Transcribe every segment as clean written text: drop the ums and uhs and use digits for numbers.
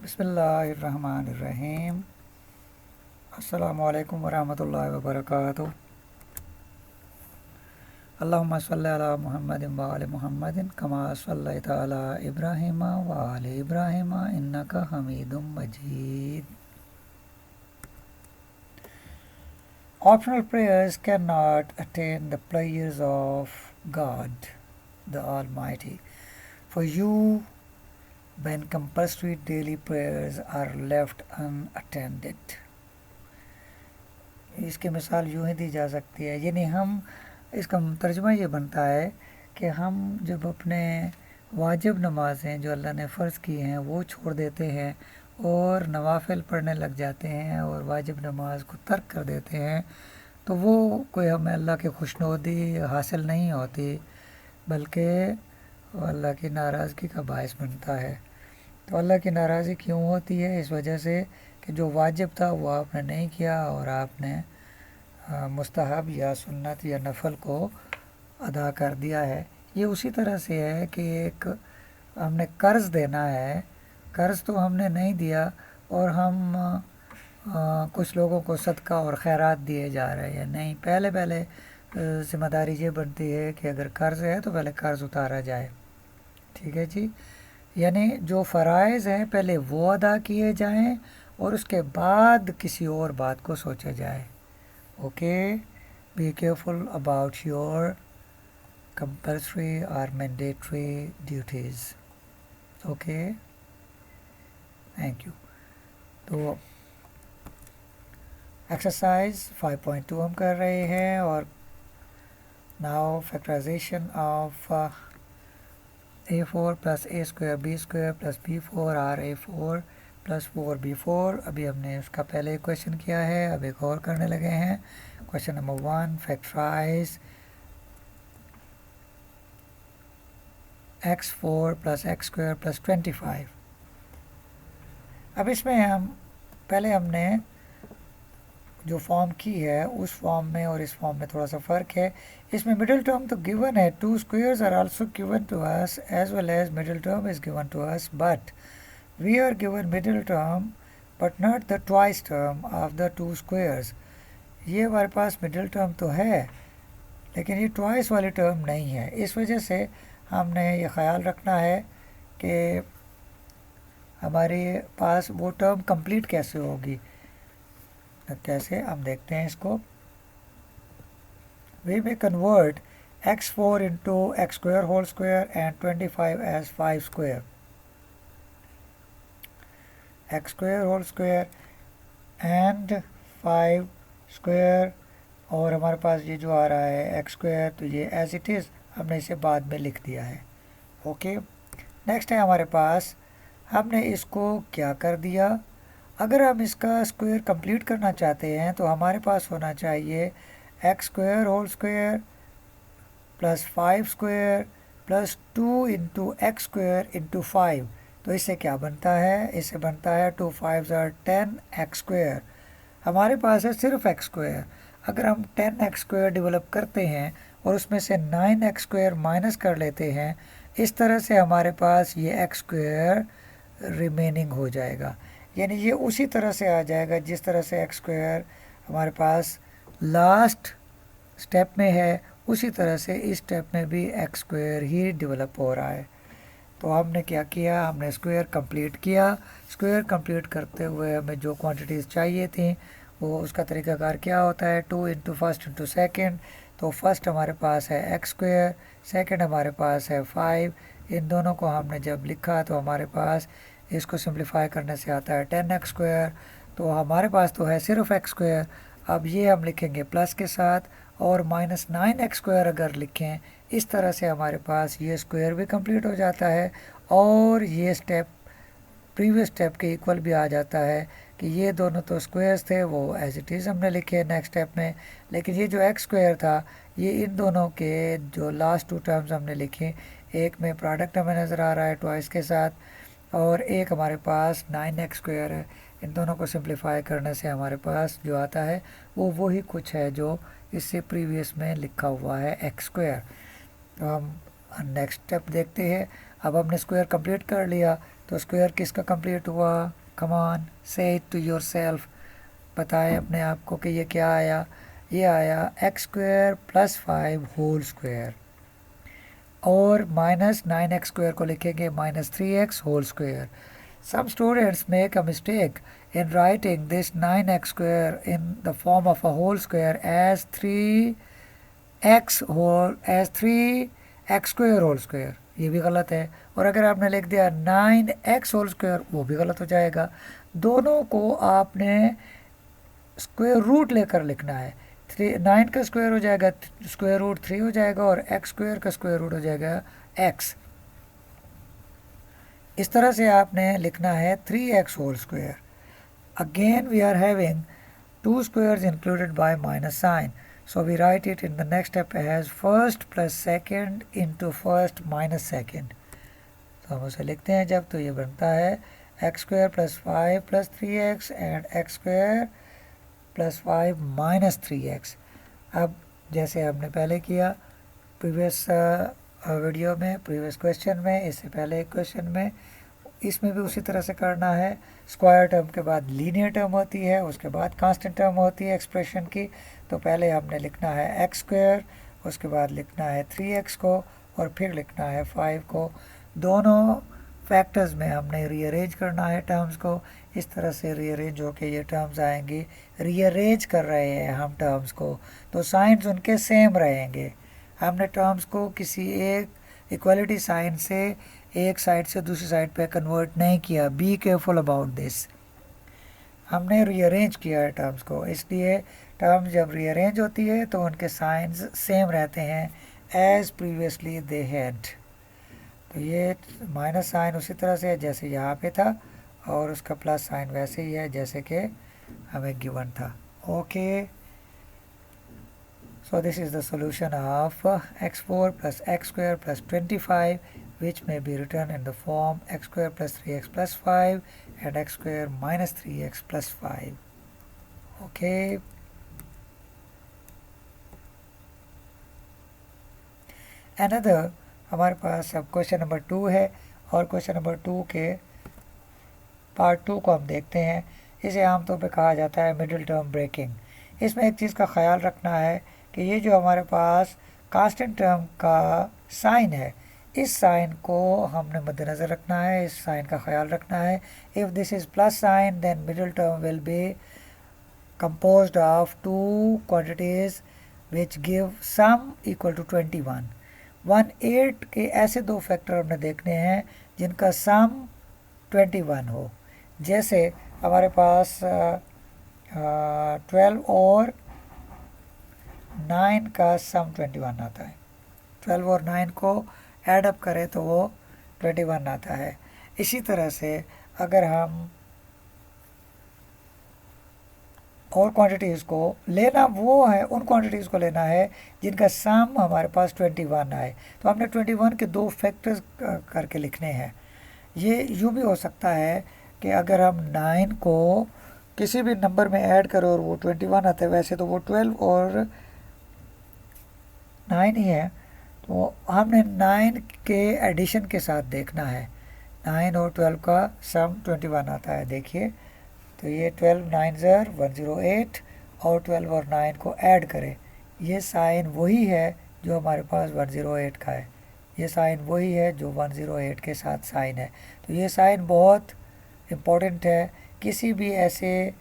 बिस्मिल्लाहिर्रहमानिर्रहीम। अस्सलामुअलैकुम वरहमतुल्लाहि वबरकातुहू। अल्लाहुम्मा सल्लि अला मुहम्मदिन व आलि मुहम्मदिन कमा सल्लैता अला इब्राहीम व आलि इब्राहीम इन्नका हमीदुम मजीद। Optional prayers cannot attain the prayers of God, the Almighty. For you, when compulsory daily prayers are left unattended. इसकी मिसाल यूँ ही दी जा सकती है, यानी हम इसका तर्जुमा ये बनता है कि हम जब अपने वाजिब नमाज़ें जो अल्लाह ने फ़र्ज़ की हैं वो छोड़ देते हैं और नवाफिल पढ़ने लग जाते हैं और वाजिब नमाज को तर्क कर देते हैं, तो वो कोई हमें अल्लाह की खुशनुदी हासिल नहीं होती, बल्कि अल्लाह की नाराज़गी का बायस बनता है। तो अल्लाह की नाराज़गी क्यों होती है? इस वजह से कि जो वाजिब था वो आपने नहीं किया और आपने मुस्तहब या सुन्नत या नफल को अदा कर दिया है। ये उसी तरह से है कि एक हमने कर्ज़ देना है, कर्ज़ तो हमने नहीं दिया और हम कुछ लोगों को सदका और खैरात दिए जा रहे हैं। नहीं, पहले ज़िम्मेदारी ये बनती है कि अगर कर्ज़ है तो पहले कर्ज़ उतारा जाए। ठीक है जी, यानी जो फ़राइज़ हैं पहले वो अदा किए जाएं और उसके बाद किसी और बात को सोचा जाए। Okay, be careful about your compulsory or mandatory duties. Okay, thank you. तो एक्सरसाइज 5.2 हम कर रहे हैं और now factorization of a4 plus a square b square plus b4 are a4 plus 4b4। अभी हमने उसका पहले क्वेश्चन किया है, अब एक और करने लगे हैं। Question number 1, factorize x4 plus x square plus 25। अब इसमें हमने जो फॉर्म की है उस फॉर्म में और इस फॉर्म में थोड़ा सा फ़र्क है। इसमें मिडिल टर्म तो गिवन है, two squares are also given to us as well as middle term is given to us, but we are given middle term but not the twice term of the two squares. ये हमारे पास middle term तो है लेकिन ये twice वाली term नहीं है। इस वजह से हमने ये ख्याल रखना है कि हमारे पास वो टर्म कंप्लीट कैसे होगी। कैसे हम देखते हैं इसको। We may convert x4 into x square whole square and 25 as 5 square. X square whole square and 5 square, और हमारे पास ये जो आ रहा है एक्स स्क्वायर, तो ये एज इट इज़ हमने इसे बाद में लिख दिया है। ओके, नेक्स्ट है हमारे पास, हमने इसको क्या कर दिया, अगर हम इसका स्क्वायर कंप्लीट करना चाहते हैं तो हमारे पास होना चाहिए x square whole square plus 5 square plus 2 into x square into 5। तो इससे क्या बनता है? इससे बनता है 2 5 आर 10 एक्स स्क्वायर। हमारे पास है सिर्फ एक्स स्क्वायर। अगर हम 10 एक्स स्क्वायर डेवलप करते हैं और उसमें से 9 एक्स स्क्वायर माइनस कर लेते हैं, इस तरह से हमारे पास ये एक्स स्क्वायर रिमेनिंग हो जाएगा। यानी ये उसी तरह से आ जाएगा जिस तरह से एक्स स्क्वायर हमारे पास लास्ट स्टेप में है, उसी तरह से इस स्टेप में भी एक्स स्क्वायर ही डेवलप हो रहा है। तो हमने क्या किया, हमने स्क्वायर कंप्लीट किया। स्क्वायर कंप्लीट करते हुए हमें जो क्वांटिटीज़ चाहिए थी वो उसका तरीक़ाकार क्या होता है, 2 इंटू फर्स्ट इंटू सेकेंड। तो फर्स्ट हमारे पास है एक्स स्क्वायर, सेकेंड हमारे पास है 5। इन दोनों को हमने जब लिखा तो हमारे पास इसको सिंप्लीफाई करने से आता है 10 एक्स स्क्वायर। तो हमारे पास तो है सिर्फ एक्स स्क्वायर। अब ये हम लिखेंगे प्लस के साथ, और माइनस 9 एक्स स्क्वायर अगर लिखें, इस तरह से हमारे पास ये स्क्वायर भी कंप्लीट हो जाता है और ये स्टेप प्रीवियस स्टेप के इक्वल भी आ जाता है कि ये दोनों तो स्क्वायर्स थे वो एज इट इज़ हमने लिखे नेक्स्ट स्टेप में, लेकिन ये जो एक्स स्क्वायर था ये इन दोनों के जो लास्ट 2 टर्म्स हमने लिखे, एक में प्रोडक्ट हमें नज़र आ रहा है ट्वाइस के साथ और एक हमारे पास 9 एक्स स्क्वायर है। इन दोनों को सिंप्लीफाई करने से हमारे पास जो आता है वो वही कुछ है जो इससे प्रीवियस में लिखा हुआ है एक्स स्क्वायर। तो हम नेक्स्ट स्टेप देखते हैं। अब हमने स्क्वायर कंप्लीट कर लिया तो स्क्वायर किसका कंप्लीट हुआ? कम ऑन से इट टू योर सेल्फ, बताएं अपने आप को कि ये क्या आया? ये आया x square plus 5 whole square, और माइनस 9x स्क्वायर को लिखेंगे minus 3x whole square. Some students make a mistake in writing this 9x square in the form of a whole square as 3x square whole square. ये भी गलत है. और अगर आपने लिख दिया 9x होल स्क्वायर, वो भी गलत हो जाएगा. दोनों को आपने स्क्वायर रूट लेकर लिखना है. 9 का स्क्वायर हो जाएगा स्क्वायर रूट 3 हो जाएगा, और x स्क्वायर का स्क्वायर रूट हो जाएगा x. इस तरह से आपने लिखना है 3x whole square. Again we are having two squares included by minus sign, so we write it in the next step as first plus second into first minus second. तो हम उसे लिखते हैं जब, तो ये बनता है x square plus 5 plus 3x and x square plus 5 minus 3x. अब जैसे हमने पहले किया प्रीवियस वीडियो में, प्रीवियस क्वेश्चन में, इससे पहले एक क्वेश्चन में, इसमें भी उसी तरह से करना है. स्क्वायर टर्म के बाद लीनियर टर्म होती है, उसके बाद कांस्टेंट टर्म होती है एक्सप्रेशन की. तो पहले हमने लिखना है एक्स स्क्वायर, उसके बाद लिखना है 3x को, और फिर लिखना है 5 को. दोनों फैक्टर्स में हमने रीअरेंज करना है टर्म्स को. इस तरह से रीअरेंज होके ये टर्म्स आएंगी. रीअरेंज कर रहे हैं हम टर्म्स को, तो साइंस उनके सेम रहेंगे. हमने टर्म्स को किसी एक इक्वलिटी साइन से एक साइड से दूसरी साइड पे कन्वर्ट नहीं किया. B careful about this. हमने रीअरेंज किया है टर्म्स को, इसलिए टर्म्स जब रीअरेंज होती है तो उनके साइंस सेम रहते हैं एज प्रीवियसली दे हैड. तो ये माइनस साइन उसी तरह से है जैसे यहाँ पे था, और उसका प्लस साइन वैसे ही है जैसे कि हमें गिवन था. Okay, so this is the solution of x4 plus x square plus 25, which may be written in the form x square plus 3x plus 5 and x square minus 3x plus 5. Okay. Another हमारे पास अब question number 2 है, और question number 2 के part 2 को हम देखते हैं. इसे आमतौर पे कहा जाता है मिडिल टर्म ब्रेकिंग. इसमें एक चीज़ का ख्याल रखना है कि ये जो हमारे पास कांस्टेंट टर्म का साइन है, इस साइन को हमने मद्देनज़र रखना है, इस साइन का ख्याल रखना है. If this is plus sign then middle term will be composed of two quantities which give sum equal to 21. 1/8 के ऐसे दो फैक्टर हमने देखने हैं जिनका सम 21 हो. जैसे हमारे पास 12 और 9 का सम 21 आता है. 12 और 9 को ऐड अप करें तो वो 21 आता है. इसी तरह से अगर हम और क्वांटिटीज़ को लेना, वो है उन क्वांटिटीज़ को लेना है जिनका सम हमारे पास 21 आए, तो हमने 21 के दो फैक्टर्स करके लिखने हैं. ये यूँ भी हो सकता है कि अगर हम 9 को किसी भी नंबर में ऐड करो और वो 21 आता है, वैसे तो वो 12 और 9 ही है, तो हमने 9 के एडिशन के साथ देखना है. 9 और 12 का सम 21 आता है. देखिए, तो ये 12 9 ज़र 108, और 12 और 9 को ऐड करें. ये साइन वही है जो हमारे पास 108 का है. ये साइन वही है जो 108 के साथ साइन है. तो ये साइन बहुत इम्पोर्टेंट है किसी भी ऐसे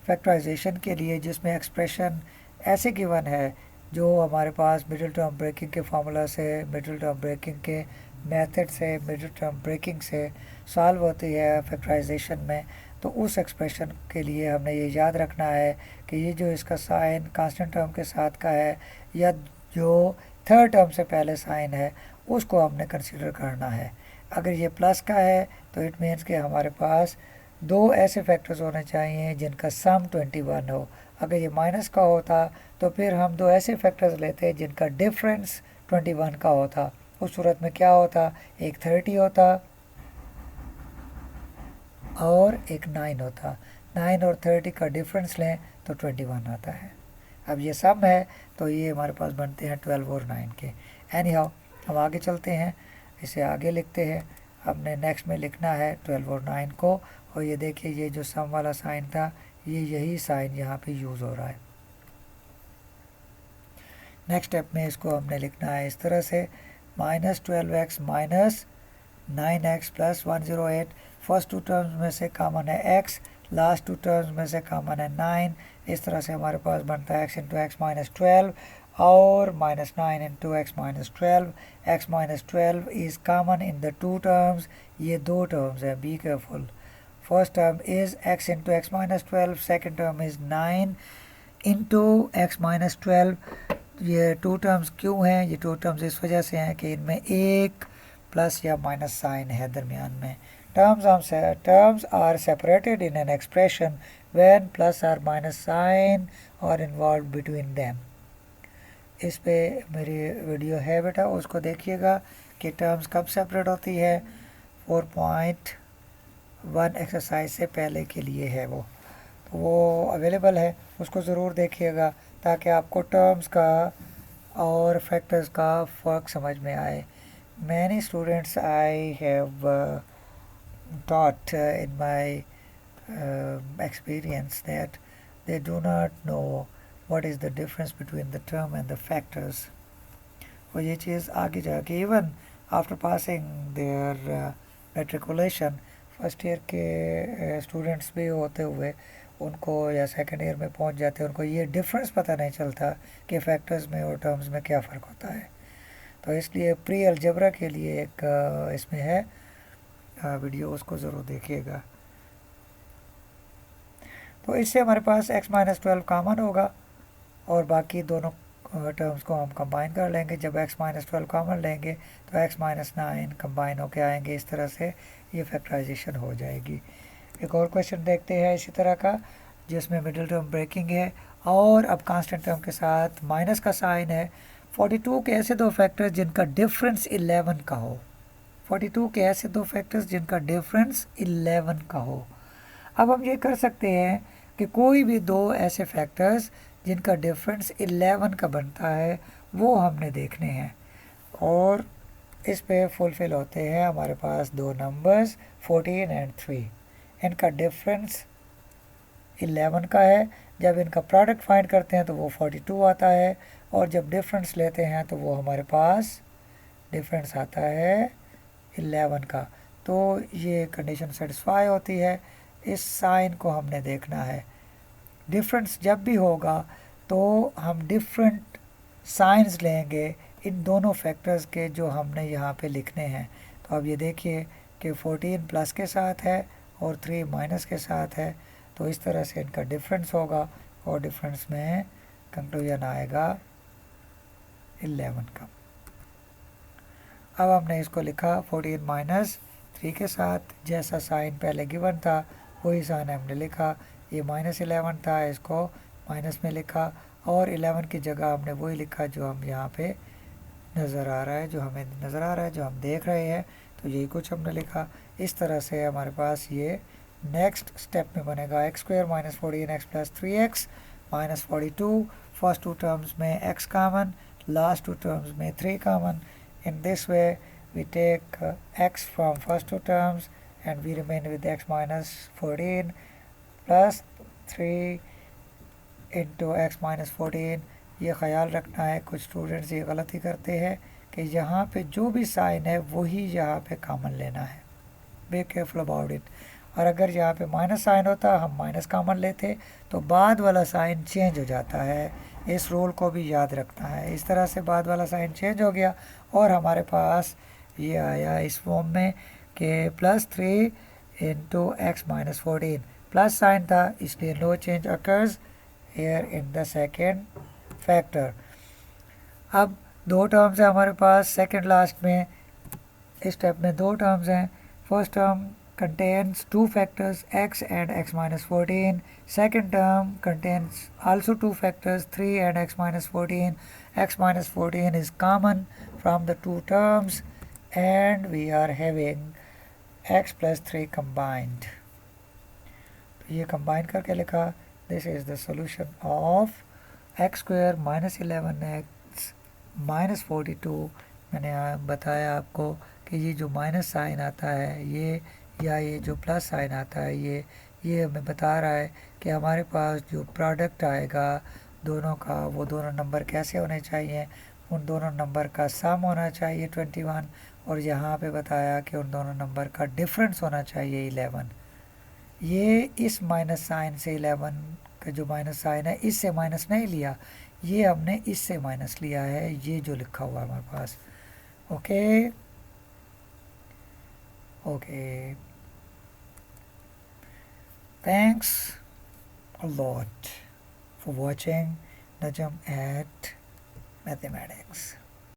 फैक्टराइजेशन के लिए जिसमें एक्सप्रेशन ऐसे गिवन है जो हमारे पास मिडिल टर्म ब्रेकिंग के फार्मूला से, मिडिल टर्म ब्रेकिंग के मेथड से, मिडिल टर्म ब्रेकिंग से सॉल्व होती है फैक्टराइजेशन में. तो उस एक्सप्रेशन के लिए हमने ये याद रखना है कि ये जो इसका साइन कांस्टेंट टर्म के साथ का है या जो थर्ड टर्म से पहले साइन है, उसको हमने कंसीडर करना है. अगर ये प्लस का है तो इट मीन्स कि हमारे पास दो ऐसे फैक्टर्स होने चाहिए जिनका सम 21 हो. अगर ये माइनस का होता तो फिर हम दो ऐसे फैक्टर्स लेते जिनका डिफरेंस 21 का होता. उस सूरत में क्या होता, एक 30 होता और एक 9 होता. 9 और 30 का डिफरेंस लें तो 21 आता है. अब ये सम है तो ये हमारे पास बनते हैं 12 और 9 के. एनी हाउ, हम आगे चलते हैं, इसे आगे लिखते हैं. हमने नेक्स्ट में लिखना है 12 और 9 को, और ये देखिए ये जो सम वाला साइन था ये यही साइन यहाँ पे यूज़ हो रहा है। नेक्स्ट स्टेप में इसको हमने लिखना है इस तरह से, -12x minus 9x plus 108। First two terms में से कॉमन है x, लास्ट टू टर्म्स में से कॉमन है 9। इस तरह से हमारे पास बनता है x इंटू एक्स माइनस 12 और -9 into x minus 12। x minus 12 is common in the two terms, ये दो टर्म्स है, be careful. First term is x into x minus 12, second term is 9 into x minus 12। ये to terms क्यों हैं? ये to terms इस वजह से हैं कि इनमें एक प्लस या माइनस साइन है दरमियान में। Terms are separated in an expression when plus और माइनस साइन और इन्वॉल्व बिटवीन देम। इस पे मेरी वीडियो है बेटा, उसको देखिएगा कि टर्म्स कब सेपरेट होती है। 4.1 एक्सरसाइज से पहले के लिए है वो अवेलेबल है, उसको ज़रूर देखिएगा ताकि आपको टर्म्स का और फैक्टर्स का फ़र्क समझ में आए। Many students I have taught in my experience that they do not know what is the difference between the term and the factors. और ये चीज़ आगे जाके even after passing their matriculation first year के स्टूडेंट्स भी होते हुए उनको या सेकेंड ईयर में पहुंच जाते हैं, उनको ये डिफरेंस पता नहीं चलता कि फैक्टर्स में और टर्म्स में क्या फ़र्क होता है। तो इसलिए प्री अलजेब्रा के लिए एक इसमें है वीडियो, उसको ज़रूर देखिएगा। तो इससे हमारे पास x माइनस 12 कॉमन होगा और बाकी दोनों टर्म्स को हम कंबाइन कर लेंगे। जब x माइनस 12 कॉमन लेंगे तो x माइनस 9 कंबाइन होके आएंगे, इस तरह से ये फैक्टराइजेशन हो जाएगी। एक और क्वेश्चन देखते हैं इसी तरह का जिसमें मिडिल टर्म ब्रेकिंग है और अब कांस्टेंट टर्म के साथ माइनस का साइन है। 42 के ऐसे दो फैक्टर्स जिनका डिफरेंस 11 का हो। 42 के ऐसे दो फैक्टर्स जिनका डिफरेंस 11 का हो। अब हम ये कर सकते हैं कि कोई भी दो ऐसे फैक्टर्स जिनका डिफरेंस 11 का बनता है वो हमने देखने हैं और इस पे फुलफिल होते हैं हमारे पास दो नंबर्स 14 एंड 3। इनका डिफरेंस 11 का है। जब इनका प्रोडक्ट फाइंड करते हैं तो वो 42 आता है और जब डिफरेंस लेते हैं तो वो हमारे पास डिफरेंस आता है 11 का। तो ये कंडीशन सेटिस्फाई होती है। इस साइन को हमने देखना है। डिफरेंस जब भी होगा तो हम डिफरेंट साइंस लेंगे इन दोनों फैक्टर्स के जो हमने यहाँ पे लिखने हैं। तो अब ये देखिए कि 14 प्लस के साथ है और 3 माइनस के साथ है, तो इस तरह से इनका डिफरेंस होगा और डिफरेंस में कंक्लूजन आएगा 11 का। अब हमने इसको लिखा 14 माइनस 3 के साथ, जैसा साइन पहले गिवन था वही साइन हमने लिखा। ये -11 था, इसको माइनस में लिखा और 11 की जगह हमने वही लिखा जो हम यहाँ पे नज़र आ रहा है, जो हमें नज़र आ रहा है, जो हम देख रहे हैं। तो यही कुछ हमने लिखा। इस तरह से हमारे पास ये नेक्स्ट स्टेप में बनेगा x² minus 14x plus 3x minus 42। First two terms में x common, last two terms में 3 common. In this way we take x from first two terms and we remain with x minus 14 plus 3 into x minus 14। ये ख्याल रखना है, कुछ students ये गलती करते हैं कि यहाँ पे जो भी साइन है वही यहाँ पे कॉमन लेना है। B careful about it. और अगर यहाँ पे माइनस साइन होता हम माइनस कॉमन लेते तो बाद वाला साइन चेंज हो जाता है। इस रूल को भी याद रखना है। इस तरह से बाद वाला साइन चेंज हो गया और हमारे पास ये आया इस फॉर्म में कि +3 into x minus 14। Plus sign था इसलिए no change occurs here in the second factor. अब दो टर्म्स हैं हमारे पास सेकेंड लास्ट में। इस स्टेप में दो टर्म्स हैं। First term contains two factors x and x minus 14. Second term contains also two factors 3 and x minus 14. X minus 14 is common from the two terms and we are having x plus 3 combined. तो ये combine करके लिखा this is the solution of x square minus 11x minus 42। मैंने बताया आपको कि ये जो माइनस साइन आता है ये, या ये जो प्लस साइन आता है ये हमें बता रहा है कि हमारे पास जो प्रोडक्ट आएगा दोनों का, वो दोनों नंबर कैसे होने चाहिए, उन दोनों नंबर का सम होना चाहिए 21, और यहाँ पे बताया कि उन दोनों नंबर का डिफरेंस होना चाहिए 11। ये इस माइनस साइन से 11 का जो माइनस साइन है इससे माइनस नहीं लिया, ये हमने इससे माइनस लिया है, ये जो लिखा हुआ है हमारे पास। Okay okay, thanks a lot for watching Najam at Mathematics.